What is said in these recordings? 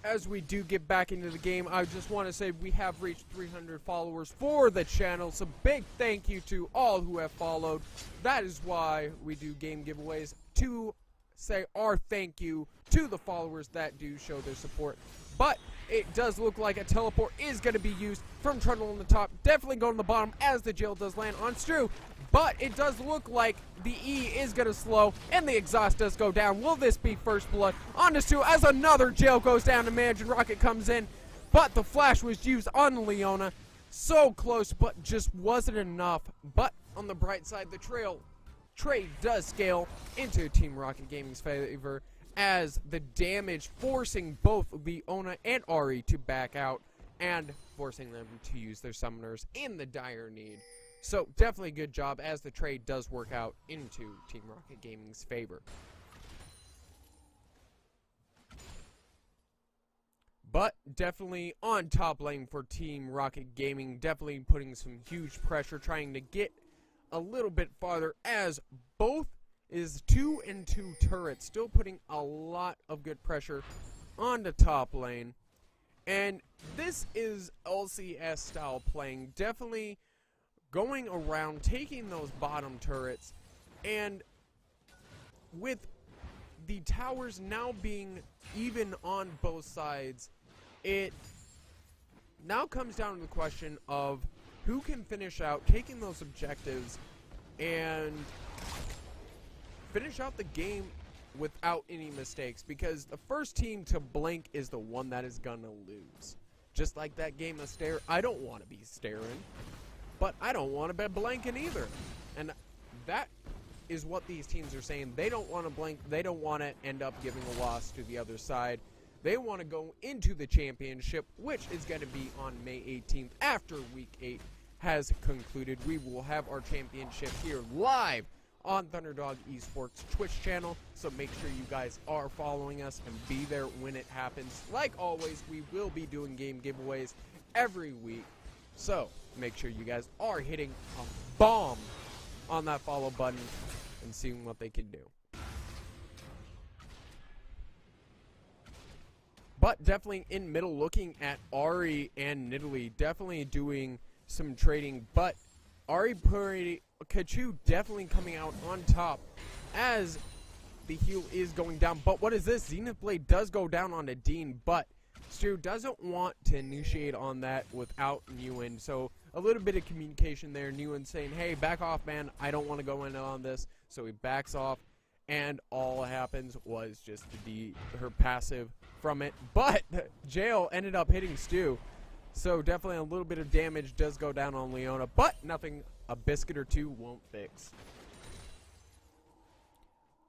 As we do get back into the game, I just want to say we have reached 300 followers for the channel, so big thank you to all who have followed. That is why we do game giveaways, to say our thank you to the followers that do show their support. But it does look like a teleport is going to be used from Trundle on the top, definitely going to the bottom as the jail does land on Stu. But it does look like the E is going to slow, and the exhaust does go down. Will this be first blood? On to Stu as another jail goes down, and Mansion Rocket comes in. But the flash was used on Leona. So close, but just wasn't enough. But on the bright side, the trade does scale into Team Rocket Gaming's favor, as the damage forcing both Leona and Ari to back out, and forcing them to use their summoners in the dire need. So definitely good job, as the trade does work out into Team Rocket Gaming's favor. But definitely on top lane for Team Rocket Gaming, definitely putting some huge pressure, trying to get a little bit farther, as both is 2 and 2 turrets, still putting a lot of good pressure on the top lane. And this is LCS style playing, definitely going around, taking those bottom turrets, and with the towers now being even on both sides, it now comes down to the question of who can finish out taking those objectives and finish out the game without any mistakes, because the first team to blink is the one that is gonna lose. Just like that game of stare, I don't want to be staring, but I don't want to be blanking either. And that is what these teams are saying. They don't want to blink. They don't want to end up giving a loss to the other side. They want to go into the championship, which is going to be on May 18th after Week 8 has concluded. We will have our championship here live on Thunderdog eSports Twitch channel, so make sure you guys are following us and be there when it happens. Like always, we will be doing game giveaways every week, so make sure you guys are hitting a bomb on that follow button and seeing what they can do. But definitely in middle, looking at Ari and Nidalee, definitely doing some trading, but Ari Kachu definitely coming out on top as the heal is going down. But what is this? Zenith Blade does go down on a Dean, but Stu doesn't want to initiate on that without Nguyen, so a little bit of communication there. Nguyen saying, hey, back off, man, I don't want to go in on this. So he backs off, and all happens was just her passive from it. But Jail ended up hitting Stu, so definitely a little bit of damage does go down on Leona, but nothing a biscuit or two won't fix.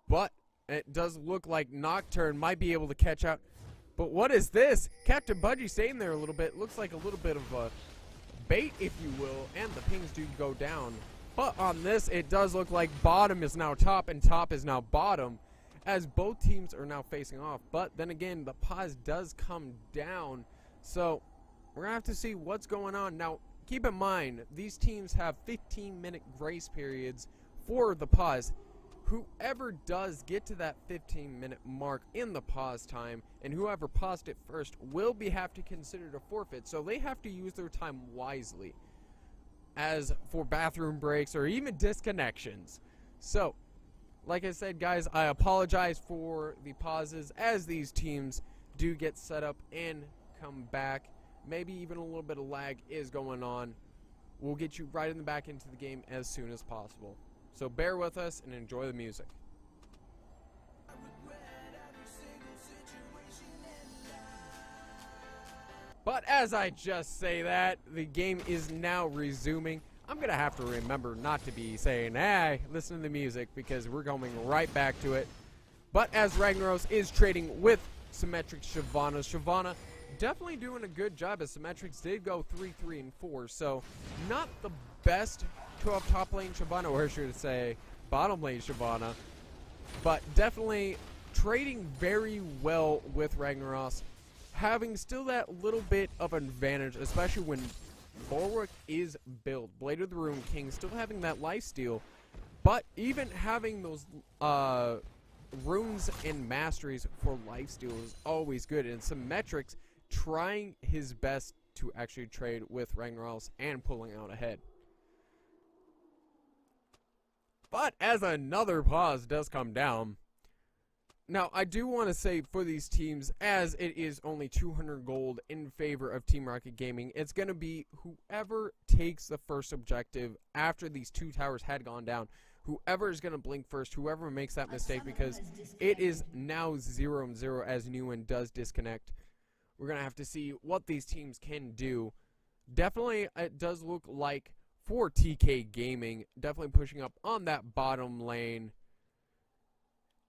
But it does look like Nocturne might be able to catch out. But what is this? Captain Budgie staying there a little bit. Looks like a little bit of a bait, if you will, and the pings do go down. But on this, it does look like bottom is now top and top is now bottom, as both teams are now facing off. But then again, the pause does come down, so we're going to have to see what's going on. Now, keep in mind, these teams have 15-minute grace periods for the pause. Whoever does get to that 15-minute mark in the pause time, and whoever paused it first, will have to consider it a forfeit. So they have to use their time wisely, as for bathroom breaks or even disconnections. So, like I said, guys, I apologize for the pauses as these teams do get set up and come back. Maybe even a little bit of lag is going on. We'll get you right in the back into the game as soon as possible. So bear with us and enjoy the music. But as I just say that, the game is now resuming. I'm going to have to remember not to be saying, hey, listen to the music, because we're going right back to it. But as Ragnaros is trading with Symmetric Shyvana, Shyvana definitely doing a good job, as Symmetrics did go 3-3 and 4, so not the best 12 top lane Shyvana, or I should say bottom lane Shyvana, but definitely trading very well with Ragnaros, having still that little bit of an advantage, especially when Bulwark is built. Blade of the Ruin King still having that lifesteal, but even having those runes and masteries for lifesteal is always good. And Symmetrix trying his best to actually trade with Ragnaros and pulling out ahead. But as another pause does come down, now I do want to say for these teams, as it is only 200 gold in favor of Team Rocket Gaming, it's going to be whoever takes the first objective after these two towers had gone down. Whoever is going to blink first, whoever makes that mistake, because it is now 0-0 as Nguyen does disconnect. We're going to have to see what these teams can do. Definitely, it does look like for TK Gaming, definitely pushing up on that bottom lane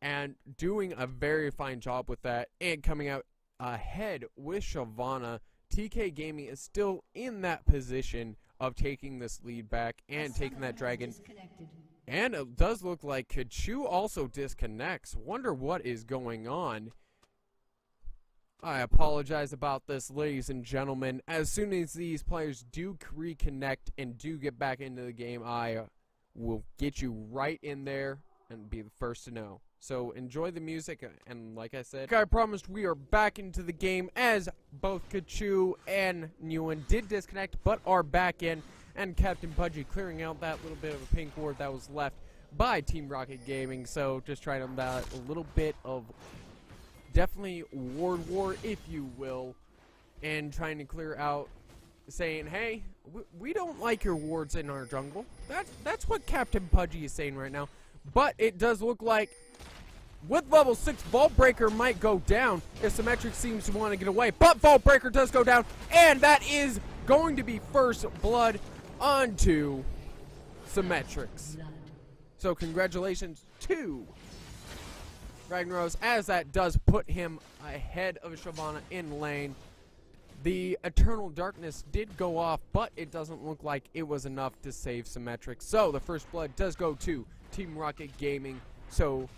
and doing a very fine job with that and coming out ahead with Shyvana. TK Gaming is still in that position of taking this lead back and taking that dragon. And it does look like Kachu also disconnects. Wonder what is going on. I apologize about this, ladies and gentlemen. As soon as these players do reconnect and do get back into the game, I will get you right in there and be the first to know. So enjoy the music, and like I said, I promised, we are back into the game as both Kachu and Nguyen did disconnect but are back in, and Captain Pudgy clearing out that little bit of a pink ward that was left by Team Rocket Gaming. So just trying to that a little bit of definitely ward war, if you will, and trying to clear out, saying, hey, we don't like your wards in our jungle. That's what Captain Pudgy is saying right now. But it does look like with level 6, Vault Breaker might go down if Symmetrix seems to want to get away. But Vault Breaker does go down, and that is going to be first blood onto Symmetrix. So congratulations to Ragnaros, as that does put him ahead of Shyvana in lane. The Eternal Darkness did go off, but it doesn't look like it was enough to save Symmetrix. So the first blood does go to Team Rocket Gaming. So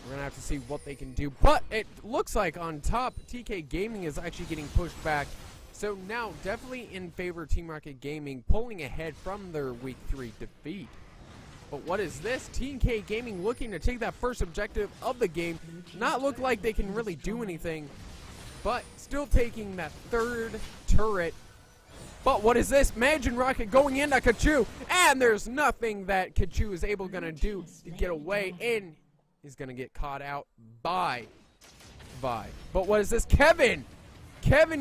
we're going to have to see what they can do. But it looks like on top, TK Gaming is actually getting pushed back. So now definitely in favor of Team Rocket Gaming, pulling ahead from their Week 3 defeat. But what is this? TK Gaming looking to take that first objective of the game. Not look like they can really do anything, but still taking that third turret. But what is this? Imagine Rocket going into Kachu, and there's nothing that Kachu is able to do to get away, and he's going to get caught out by Vi. But what is this? Kevin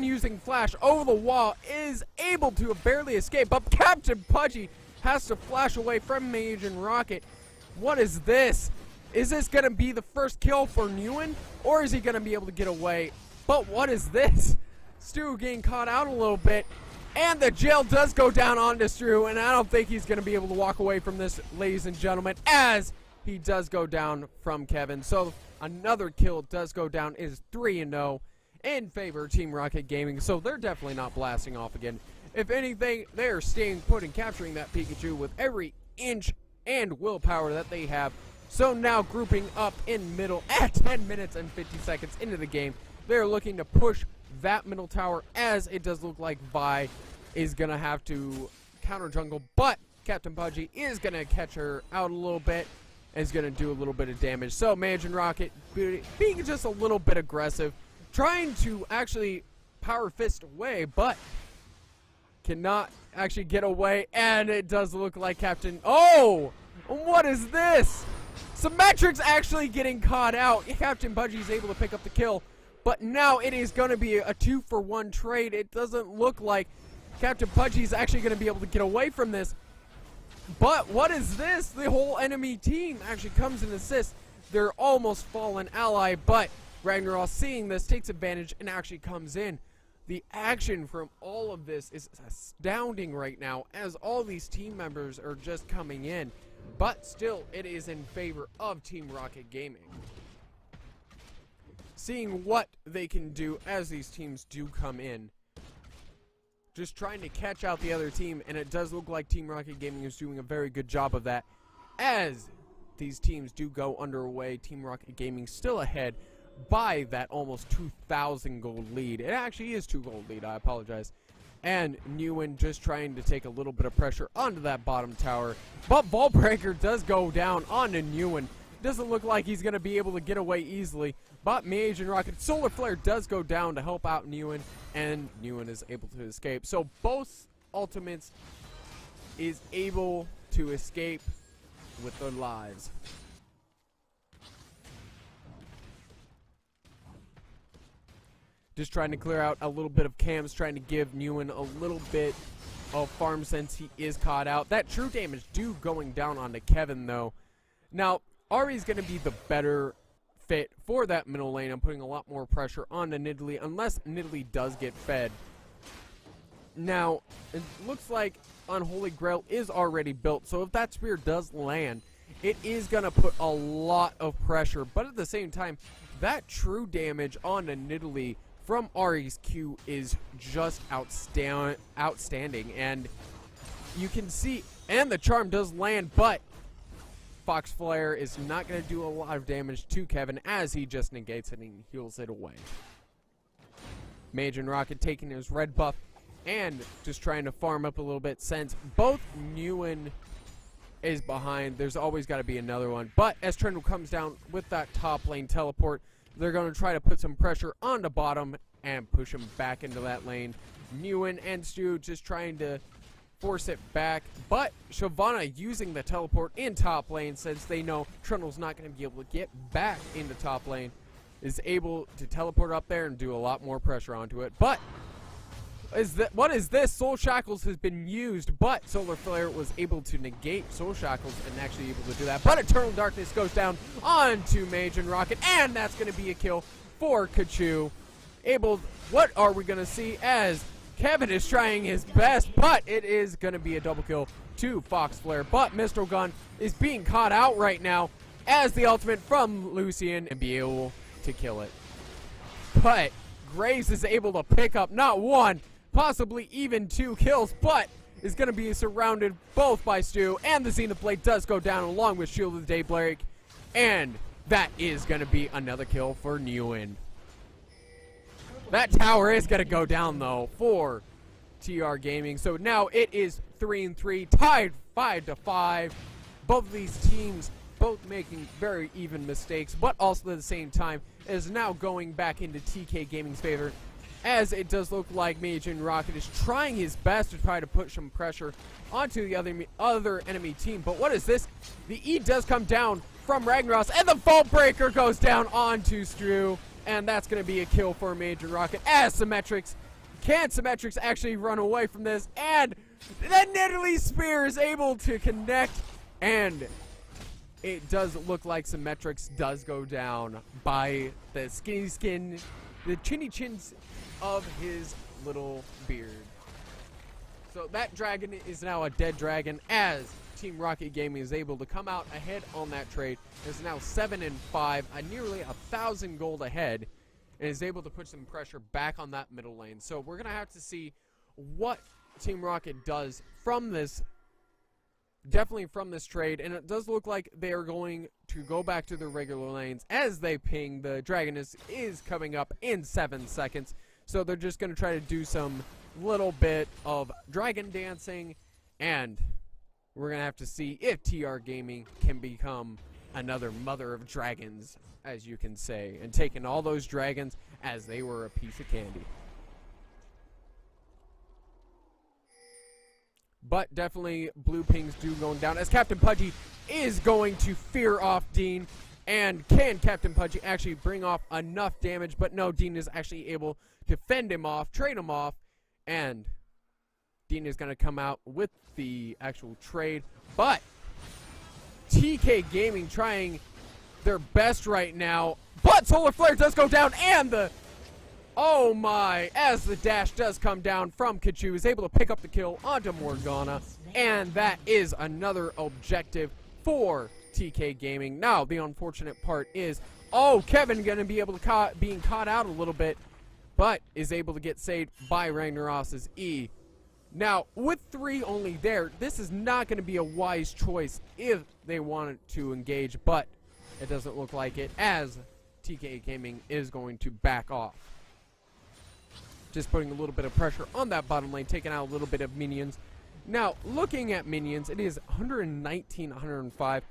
using Flash over the wall is able to barely escape, but Captain Pudgy has to flash away from Mage and Rocket. What is this? Is this going to be the first kill for Nguyen, or is he going to be able to get away? But what is this? Stu getting caught out a little bit, and the jail does go down onto Stu, and I don't think he's going to be able to walk away from this, ladies and gentlemen, as he does go down from Kevin. So another kill does go down. It is 3-0 in favor of Team Rocket Gaming, so they're definitely not blasting off again. If anything, they're staying put and capturing that Pikachu with every inch and willpower that they have. So now grouping up in middle at 10 minutes and 50 seconds into the game, they're looking to push that middle tower, as it does look like Vi is going to have to counter jungle, but Captain Pudgy is going to catch her out a little bit and is going to do a little bit of damage. So Mage and Rocket being just a little bit aggressive, trying to actually power fist away, but cannot actually get away, and it does look like Captain... Oh! What is this? Symmetrix actually getting caught out. Captain Pudgy is able to pick up the kill, but now it is going to be a 2-for-1 trade. It doesn't look like Captain Pudgy is actually going to be able to get away from this. But what is this? The whole enemy team actually comes and assists their almost fallen ally, but Ragnaros, seeing this, takes advantage and actually comes in. The action from all of this is astounding right now, as all these team members are just coming in. But still, it is in favor of Team Rocket Gaming. Seeing what they can do as these teams do come in. Just trying to catch out the other team, and it does look like Team Rocket Gaming is doing a very good job of that. As these teams do go underway, Team Rocket Gaming still ahead by that almost 2,000 gold lead. It actually is 2 gold lead, I apologize. And Nguyen just trying to take a little bit of pressure onto that bottom tower. But Vault Breaker does go down onto Nguyen. Doesn't look like he's going to be able to get away easily. But Mage and Rocket Solar Flare does go down to help out Nguyen. And Nguyen is able to escape. So both ultimates is able to escape with their lives. Just trying to clear out a little bit of cams, trying to give Nguyen a little bit of farm since he is caught out. That true damage do going down onto Kevin, though. Now, Ari's going to be the better fit for that middle lane. I'm putting a lot more pressure on Nidalee, unless Nidalee does get fed. Now, it looks like Unholy Grail is already built, so if that spear does land, it is going to put a lot of pressure. But at the same time, that true damage on Nidalee from Ari's Q is just outstanding, and you can see, and the charm does land, but Fox Flare is not going to do a lot of damage to Kevin as he just negates it and heals it away. Mage and Rocket taking his red buff and just trying to farm up a little bit since both Nguyen is behind. There's always got to be another one, but as Trundle comes down with that top lane teleport, they're going to try to put some pressure on the bottom and push him back into that lane. Nguyen and Stu just trying to force it back, but Shyvana using the teleport in top lane since they know Trundle's not going to be able to get back into top lane, is able to teleport up there and do a lot more pressure onto it. But what is this? Soul Shackles has been used, but Solar Flare was able to negate Soul Shackles and actually able to do that. But Eternal Darkness goes down onto Mage and Rocket, and that's going to be a kill for Kachu. What are we going to see as Kevin is trying his best, but it is going to be a double kill to Fox Flare. But Mistral Gun is being caught out right now as the ultimate from Lucian and be able to kill it. But Graves is able to pick up not one, possibly even 2 kills, but is going to be surrounded both by Stu, and the Zenith Blade does go down along with Shield of the Daybreak, and that is going to be another kill for Nguyen. That tower is going to go down, though, for TR Gaming. So now it is 3-3, tied 5-5. Both of these teams both making very even mistakes, but also at the same time is now going back into TK Gaming's favor, as it does look like Mage and Rocket is trying his best to try to put some pressure onto the other enemy team. But what is this? The E does come down from Ragnaros, and the Vault Breaker goes down onto Stru, and that's going to be a kill for Mage and Rocket as Symmetrix. Can Symmetrix actually run away from this? And the Nidalee Spear is able to connect, and it does look like Symmetrix does go down by the the chinny chins of his little beard. So that dragon is now a dead dragon, as Team Rocket Gaming is able to come out ahead on that trade. It's now 7-5, nearly 1,000 gold ahead, and is able to put some pressure back on that middle lane. So we're gonna have to see what Team Rocket does from this. Definitely from this trade, and it does look like they are going to go back to their regular lanes as they ping. The Dragoness is coming up in 7 seconds, so they're just going to try to do some little bit of dragon dancing, and we're going to have to see if TR Gaming can become another mother of dragons, as you can say, and taking all those dragons as they were a piece of candy. But definitely blue pings do going down as Captain Pudgy is going to fear off Dean. And can Captain Pudgy actually bring off enough damage? But no, Dean is actually able to fend him off, trade him off. And Dean is going to come out with the actual trade. But TK Gaming trying their best right now. But Solar Flare does go down, and the... oh my, as the dash does come down from Kachu, is able to pick up the kill onto Morgana, and that is another objective for TK Gaming. Now, the unfortunate part is, Kevin going to be able to being caught out a little bit, but is able to get saved by Ragnaros' E. Now, with 3 only there, this is not going to be a wise choice if they wanted to engage, but it doesn't look like it, as TK Gaming is going to back off. just putting a little bit of pressure on that bottom lane, taking out a little bit of minions. Now, looking at minions, it is 119, 105,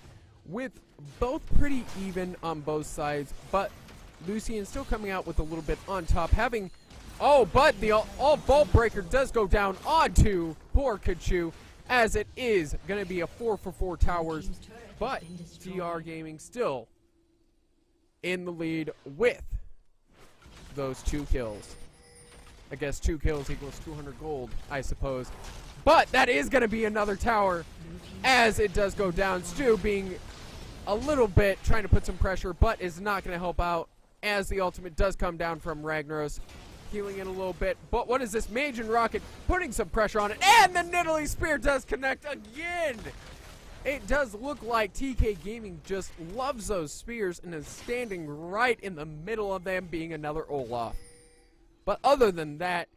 with both pretty even on both sides, but Lucian still coming out with a little bit on top, having... Oh, but the Vault Breaker does go down onto poor Kachu, as it is going to be a 4-for-4 towers, but TR Gaming still in the lead with those 2 kills. I guess 2 kills equals 200 gold, I suppose. But that is going to be another tower as it does go down. Stu being a little bit trying to put some pressure, but is not going to help out as the ultimate does come down from Ragnaros. Healing it a little bit, but what is this? Mage and Rocket putting some pressure on it, and the Nidalee Spear does connect again! It does look like TK Gaming just loves those spears and is standing right in the middle of them, being another Olaf. But other than that,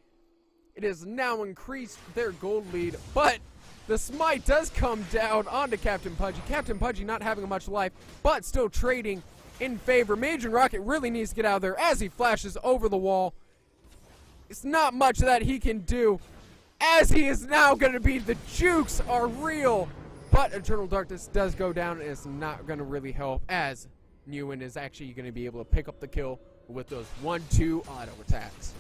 it has now increased their gold lead, but the smite does come down onto Captain Pudgy. Captain Pudgy not having much life, but still trading in favor. Mage and Rocket really needs to get out of there as he flashes over the wall. It's not much that he can do, as he is now going to be, the jukes are real. But Eternal Darkness does go down, and it's not going to really help, as Nguyen is actually going to be able to pick up the kill with those 1-2 auto attacks.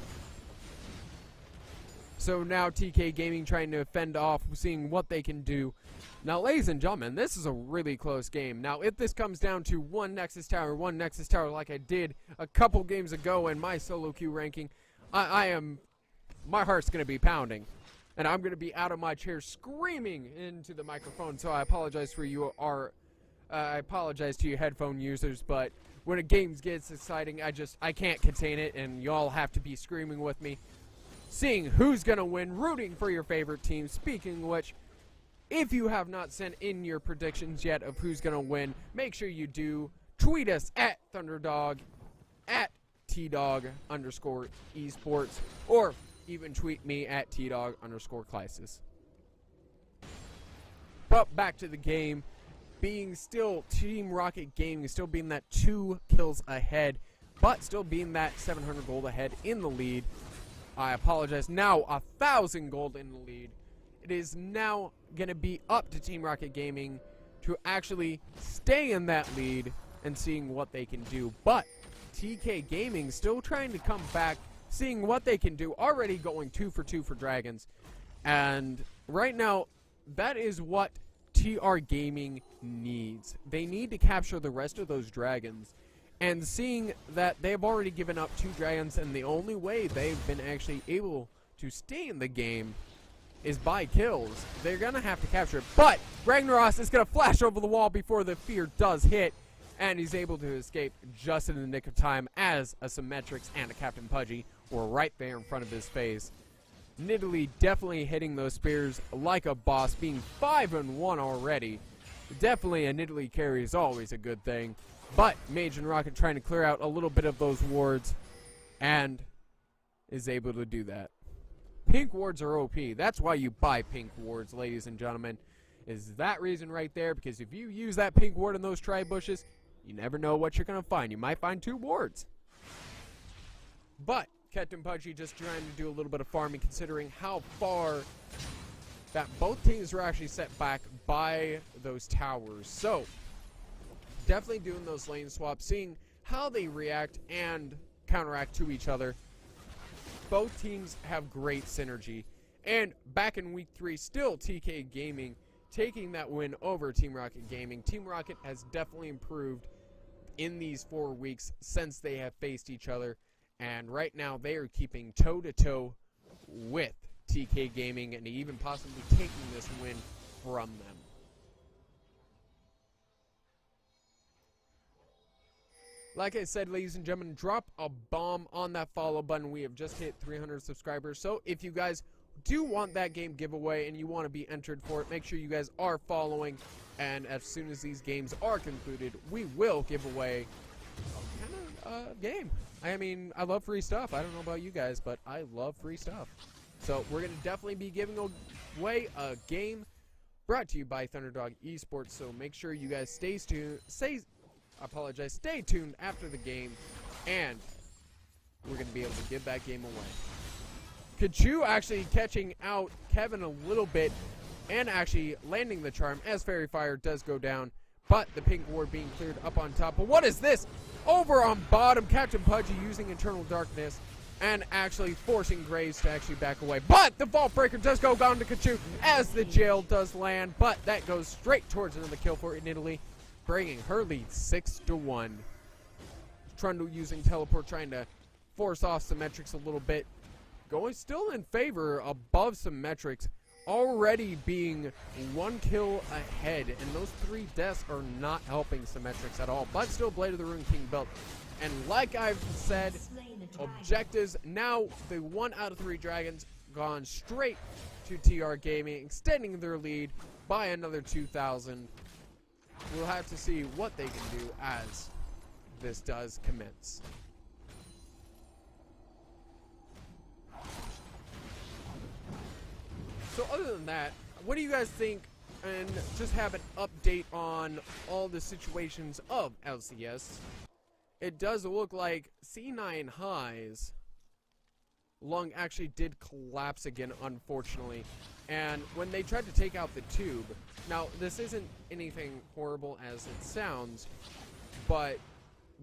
So now TK Gaming trying to fend off, seeing what they can do. Now, ladies and gentlemen, this is a really close game. Now, if this comes down to one Nexus Tower like I did a couple games ago in my solo queue ranking, my heart's going to be pounding, and I'm going to be out of my chair screaming into the microphone, so I apologize to you headphone users, but when a game gets exciting, I can't contain it, and y'all have to be screaming with me, seeing who's going to win, rooting for your favorite team. Speaking of which, if you have not sent in your predictions yet of who's going to win, make sure you do. Tweet us at Thunderdog, at Tdog_eSports, or even tweet me at Tdog_Clisis. But back to the game, being still Team Rocket Gaming, still being that 2 kills ahead, but still being that 700 gold ahead in the lead. I apologize, now 1,000 gold in the lead. It is now going to be up to Team Rocket Gaming to actually stay in that lead and seeing what they can do, but TK Gaming still trying to come back, seeing what they can do, already going 2 for 2 for dragons. And right now, that is what TR Gaming needs. They need to capture the rest of those dragons. And seeing that they've already given up 2 dragons, and the only way they've been actually able to stay in the game is by kills, they're going to have to capture it. But Ragnaros is going to flash over the wall before the fear does hit. And he's able to escape just in the nick of time, as a Symmetrix and a Captain Pudgy were right there in front of his face. Nidalee definitely hitting those spears like a boss, being 5-1 already. Definitely a Nidalee carry is always a good thing. But Mage and Rocket trying to clear out a little bit of those wards, and is able to do that. Pink wards are OP. That's why you buy pink wards, ladies and gentlemen. Is that reason right there, because if you use that pink ward in those tri-bushes, you never know what you're going to find. You might find 2 wards. But Captain Pudgy just trying to do a little bit of farming, considering how far that both teams were actually set back by those towers. So, definitely doing those lane swaps, seeing how they react and counteract to each other. Both teams have great synergy. And back in week 3, still TK Gaming taking that win over Team Rocket Gaming. Team Rocket has definitely improved in these 4 weeks since they have faced each other, and right now they are keeping toe-to-toe with TK Gaming and even possibly taking this win from them. Like I said, ladies and gentlemen, drop a bomb on that follow button. We have just hit 300 subscribers, so if you guys do want that game giveaway and you want to be entered for it, make sure you guys are following, and as soon as these games are concluded, we will give away a game. I mean, I love free stuff. I don't know about you guys, but I love free stuff. So we're going to definitely be giving away a game brought to you by Thunderdog eSports, so make sure you guys stay tuned after the game, and we're going to be able to give that game away. Kachu actually catching out Kevin a little bit and actually landing the charm as Fairy Fire does go down. But the pink ward being cleared up on top. But what is this? Over on bottom, Captain Pudgy using Eternal Darkness and actually forcing Graves to actually back away. But the Vault Breaker does go down to Kachu as the jail does land. But that goes straight towards another kill for Italy, bringing her lead 6-1. Trundle using Teleport, trying to force off Symmetrics a little bit. Going still in favor above Symmetrics, already being 1 kill ahead. And those 3 deaths are not helping Symmetrics at all. But still Blade of the Ruined King belt. And like I've said, objectives, now the 1 out of 3 dragons gone straight to TR Gaming, extending their lead by another 2,000. We'll have to see what they can do as this does commence. So other than that, what do you guys think? And just have an update on all the situations of LCS. It does look like C9 High's lung actually did collapse again, unfortunately. And when they tried to take out the tube, now this isn't anything horrible as it sounds, but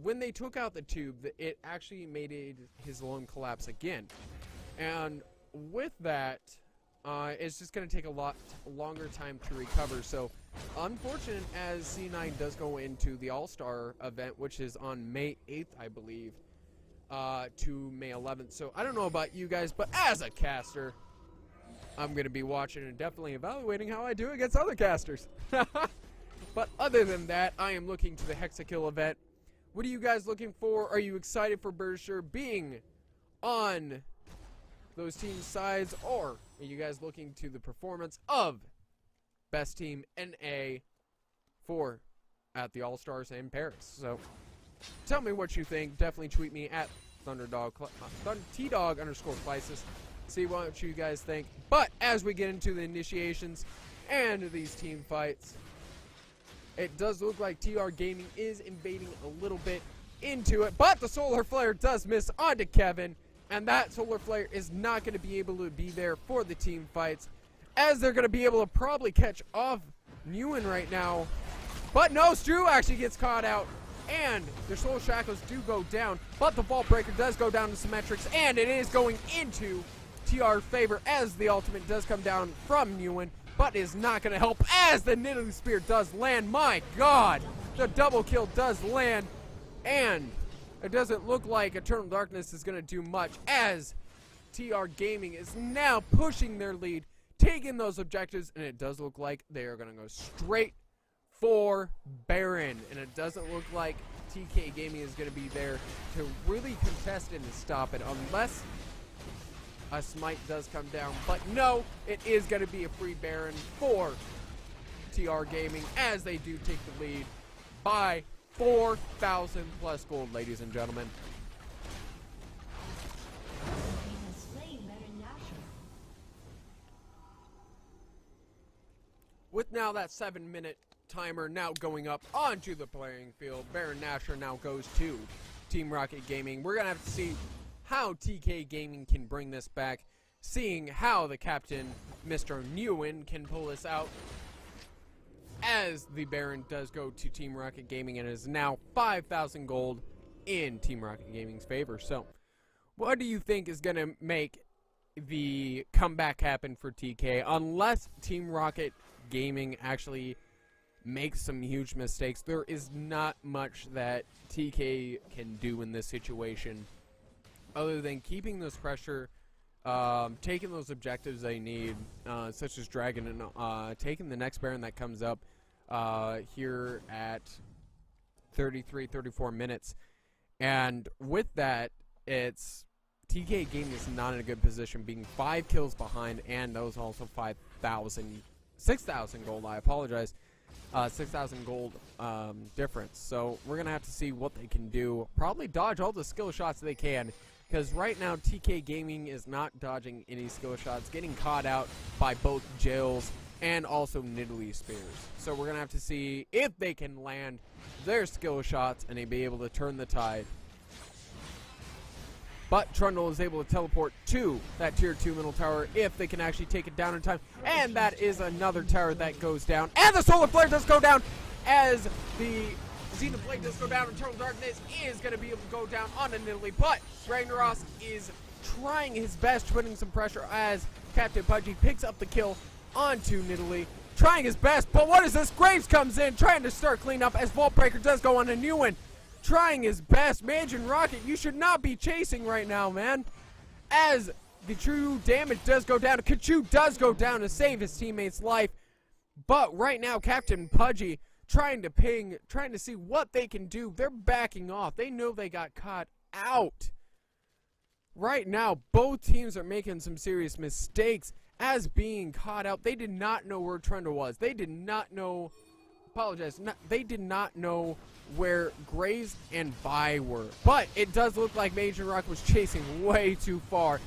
when they took out the tube, it actually made his lung collapse again. And with that, it's just going to take a lot longer time to recover. So, unfortunate as C9 does go into the All-Star event, which is on May 8th, I believe, to May 11th. So, I don't know about you guys, but as a caster, I'm going to be watching and definitely evaluating how I do against other casters. But other than that, I am looking to the Hexakill event. What are you guys looking for? Are you excited for Berkshire being on those team sides, or are you guys looking to the performance of best team NA for at the All-Stars in Paris? So tell me what you think. Definitely tweet me at Thunderdog, T-Dog_Clisis. See what you guys think. But as we get into the initiations and these team fights, it does look like TR Gaming is invading a little bit into it, but the Solar Flare does miss onto Kevin. And that Solar Flare is not going to be able to be there for the team fights, as they're going to be able to probably catch off Newen right now. But no, Stu actually gets caught out, and their Soul Shackles do go down. But the Vault Breaker does go down to Symmetrics, and it is going into TR's favor as the ultimate does come down from Newen, but is not going to help as the Nidalee Spear does land. My God, the double kill does land, and it doesn't look like Eternal Darkness is going to do much, as TR Gaming is now pushing their lead, taking those objectives, and it does look like they are going to go straight for Baron. And it doesn't look like TK Gaming is going to be there to really contest and to stop it, unless a smite does come down. But no, it is going to be a free Baron for TR Gaming, as they do take the lead by 4,000 plus gold, ladies and gentlemen. With now that 7-minute timer now going up onto the playing field, Baron Nashor now goes to Team Rocket Gaming. We're going to have to see how TK Gaming can bring this back, seeing how the captain, Mr. Newen, can pull this out, as the Baron does go to Team Rocket Gaming and is now 5,000 gold in Team Rocket Gaming's favor. So, what do you think is going to make the comeback happen for TK, unless Team Rocket Gaming actually makes some huge mistakes? There is not much that TK can do in this situation other than keeping this pressure, taking those objectives they need, such as Dragon, and taking the next Baron that comes up here at 34 minutes. And with that, it's TK Gaming is not in a good position, being 5 kills behind, and those also 6,000 gold, I apologize, 6,000 gold difference. So we're going to have to see what they can do. Probably dodge all the skill shots they can, because right now TK Gaming is not dodging any skill shots, getting caught out by both jails and also Nidalee Spears. So we're going to have to see if they can land their skill shots and they be able to turn the tide. But Trundle is able to teleport to that tier 2 middle tower if they can actually take it down in time. And that is another tower that goes down. And the Solar Flare does go down as the Zenith Blade does go down. Eternal Darkness is going to be able to go down on Nidalee. But Ragnaros is trying his best, putting some pressure as Captain Pudgy picks up the kill onto Nidalee. Trying his best, but what is this? Graves comes in, trying to start cleanup as Vault Breaker does go on a new one. Trying his best. Mage Rocket, you should not be chasing right now, man. As the true damage does go down, Kachu does go down to save his teammate's life. But right now, Captain Pudgy trying to ping, trying to see what they can do. They're backing off. They know they got caught out. Right now, both teams are making some serious mistakes as being caught out. They did not know where Trundle was. They did not know, they did not know where Graves and Vi were. But it does look like Mage Rock was chasing way too far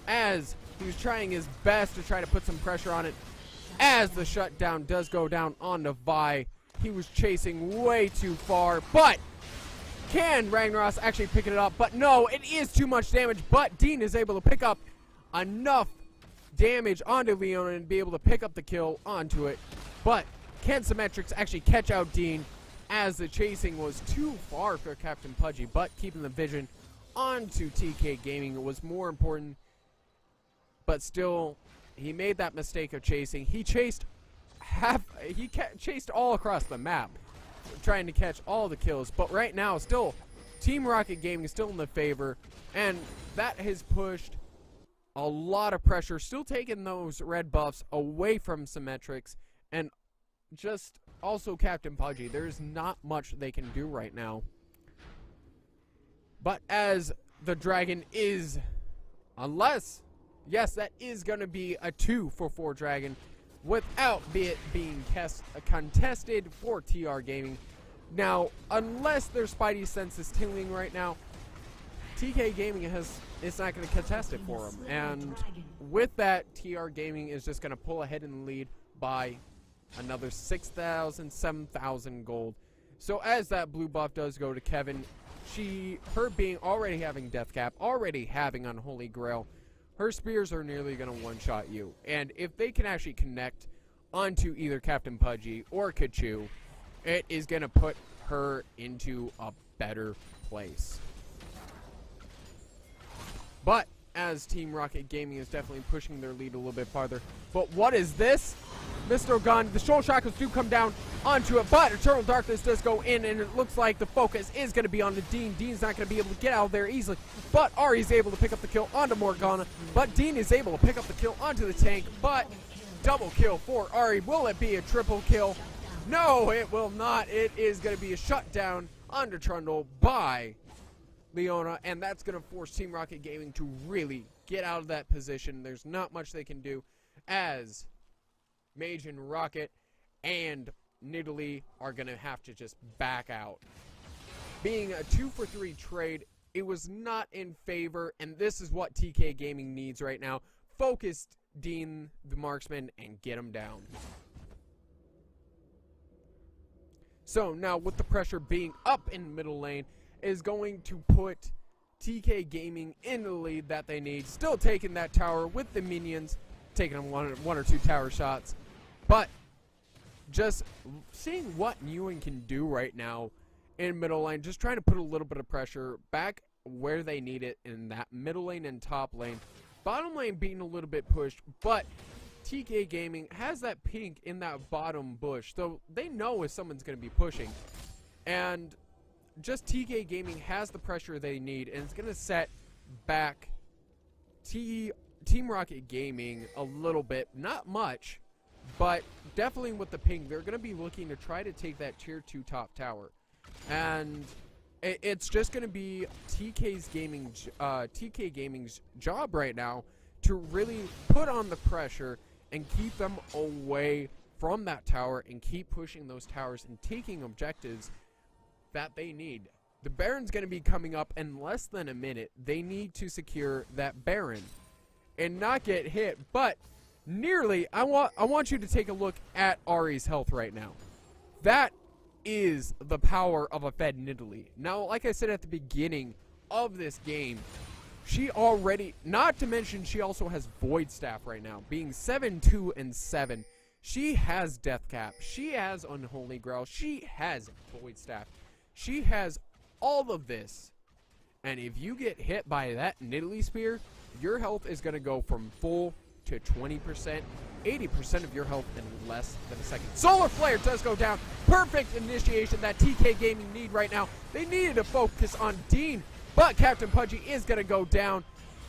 as he was trying his best to try to put some pressure on it. As the shutdown does go down onto Vi, he was chasing way too far, but can Ragnaros actually pick it up? But no, it is too much damage, but Dean is able to pick up enough damage onto Leona and be able to pick up the kill onto it. But can Symmetrics actually catch out Dean as the chasing was too far for Captain Pudgy, but keeping the vision onto TK Gaming was more important. But still, he made that mistake of chasing. He chased chased all across the map, trying to catch all the kills. But right now, still, Team Rocket Gaming is still in the favor, and that has pushed a lot of pressure, still taking those red buffs away from Symmetrics, and just also Captain Pudgy. There's not much they can do right now. But as the dragon is, unless, yes, that is going to be a 2-for-4 dragon without it being contested for TR Gaming. Now, unless their Spidey sense is tingling right now, TK Gaming it's not going to contest it for them. And with that, TR Gaming is just going to pull ahead in the lead by another 6,000, 7,000 gold. So as that blue buff does go to Kevin, her being already having Death Cap, already having Unholy Grail, her spears are nearly going to one-shot you. And if they can actually connect onto either Captain Pudgy or Kachu, it is going to put her into a better place. But as Team Rocket Gaming is definitely pushing their lead a little bit farther. But what is this? Mr. Gun, the Shoal Shackles do come down onto it, but Eternal Darkness does go in, and it looks like the focus is going to be on the Dean. Dean's not going to be able to get out of there easily, but Ari's able to pick up the kill onto Morgana, but Dean is able to pick up the kill onto the tank, but double kill for Ari. Will it be a triple kill? No, it will not. It is going to be a shutdown under Trundle by Leona, and that's going to force Team Rocket Gaming to really get out of that position. There's not much they can do as Mage and Rocket and Nidalee are going to have to just back out. Being a 2-for-3 trade, it was not in favor, and this is what TK Gaming needs right now. Focus Dean, the marksman, and get him down. So now with the pressure being up in middle lane, is going to put TK Gaming in the lead that they need. Still taking that tower with the minions, taking them one or two tower shots. But just seeing what Ewan can do right now in middle lane, just trying to put a little bit of pressure back where they need it in that middle lane and top lane. Bottom lane being a little bit pushed, but TK Gaming has that pink in that bottom bush, so they know if someone's going to be pushing. And just TK Gaming has the pressure they need, and it's going to set back Team Rocket Gaming a little bit. Not much, but definitely with the ping, they're going to be looking to try to take that tier 2 top tower. And it's just going to be TK Gaming's job right now to really put on the pressure and keep them away from that tower and keep pushing those towers and taking objectives that they need. The Baron's going to be coming up in less than a minute. They need to secure that Baron and not get hit, but nearly. I want you to take a look at Ari's health right now. That is the power of a fed Nidalee. Now, like I said at the beginning of this game, She already, not to mention she also has Void Staff right now, being 7-2 and 7. She has Death Cap. She has Unholy Grail. She has Void Staff. She has all of this. And if you get hit by that Nidalee Spear, your health is going to go from full to 20%. 80% of your health in less than a second. Solar Flare does go down. Perfect initiation that TK Gaming need right now. They needed to focus on Dean, but Captain Pudgy is going to go down.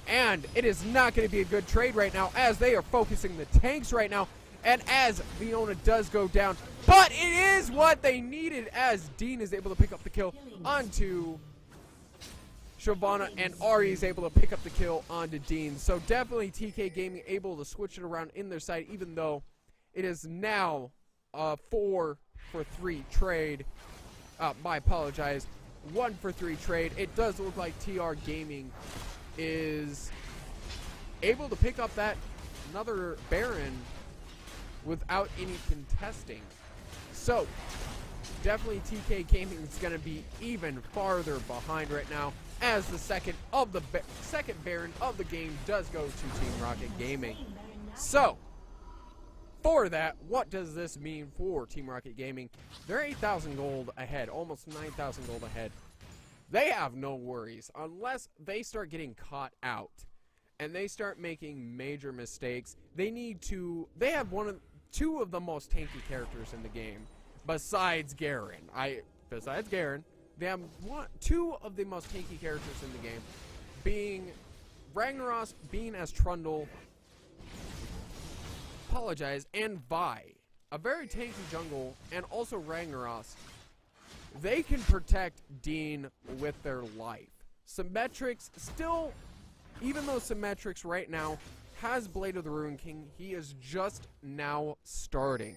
And it is not going to be a good trade right now as they are focusing the tanks right now. And as Leona does go down. But it is what they needed as Dean is able to pick up the kill onto Shyvana, and Ari is able to pick up the kill onto Dean. So definitely TK Gaming able to switch it around in their side, even though it is now a 4-for-3 trade. I apologize. 1-for-3 trade. It does look like TR Gaming is able to pick up that another Baron without any contesting. So definitely TK Gaming is going to be even farther behind right now, as the second Baron of the game does go to Team Rocket Gaming. So, for that, what does this mean for Team Rocket Gaming? They're 8,000 gold ahead, almost 9,000 gold ahead. They have no worries unless they start getting caught out and they start making major mistakes. They have two of the most tanky characters in the game besides Garen. They have two of the most tanky characters in the game, being Ragnaros, being as Trundle, and Vi. A very tanky jungle, and also Ragnaros. They can protect Dean with their life. Symmetrix still, even though Symmetrix right now has Blade of the Ruin King, he is just now starting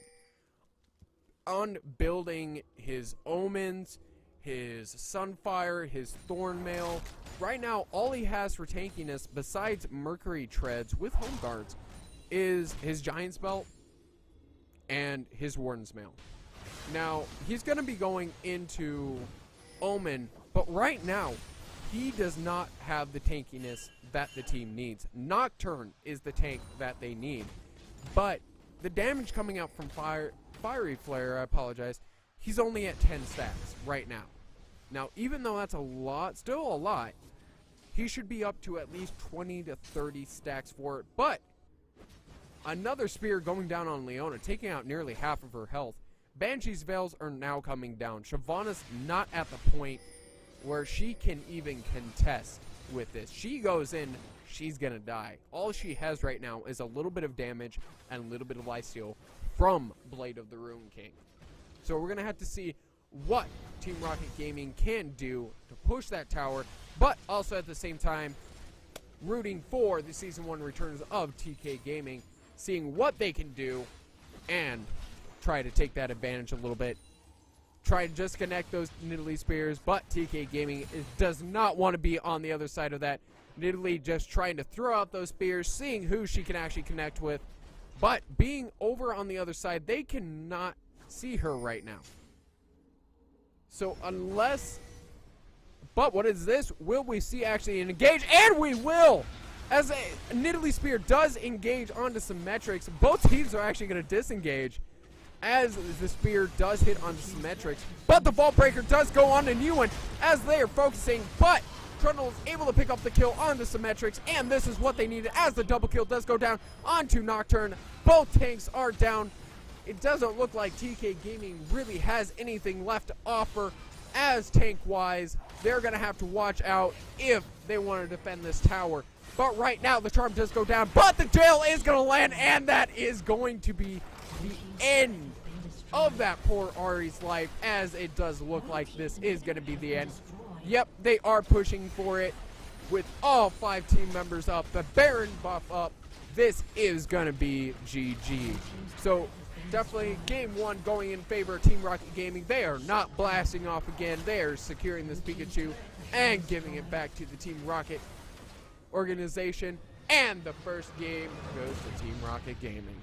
on building his Omens, his Sunfire, his Thornmail. Right now, all he has for tankiness, besides Mercury Treads with Home Guards, is his Giant's Belt and his Warden's Mail. Now, he's going to be going into Omen, but right now, he does not have the tankiness that the team needs. Nocturne is the tank that they need. But the damage coming out from Fiery Flare, he's only at 10 stacks right now. Now, even though that's a lot, still a lot, he should be up to at least 20 to 30 stacks for it. But another spear going down on Leona, taking out nearly half of her health. Banshee's Veils are now coming down. Shyvana's not at the point where she can even contest with this. She goes in, she's gonna die. All she has right now is a little bit of damage and a little bit of lifesteal from Blade of the Ruin King. So we're gonna have to see what Team Rocket Gaming can do to push that tower, but also at the same time rooting for the Season 1 returns of TK Gaming, seeing what they can do and try to take that advantage a little bit. Try to just connect those Nidalee Spears, but TK Gaming does not want to be on the other side of that. Nidalee just trying to throw out those spears, seeing who she can actually connect with, but being over on the other side, they cannot see her right now. So but what is this? Will we see actually an engage? And we will! As a Nidalee Spear does engage onto Symmetrix, both teams are actually going to disengage as the spear does hit onto Symmetrix. But the Vault Breaker does go on to Newen as they are focusing, but Trundle is able to pick up the kill onto Symmetrix, and this is what they needed as the double kill does go down onto Nocturne. Both tanks are down. It doesn't look like TK Gaming really has anything left to offer as tank-wise. They're going to have to watch out if they want to defend this tower. But right now, the charm does go down, but the jail is going to land, and that is going to be the end of that poor Ari's life, as it does look like this is going to be the end. Yep, they are pushing for it with all 5 team members up, the Baron buff up. This is going to be GG. So definitely game 1 going in favor of Team Rocket Gaming. They are not blasting off again. They are securing this Pikachu and giving it back to the Team Rocket organization. And the first game goes to Team Rocket Gaming.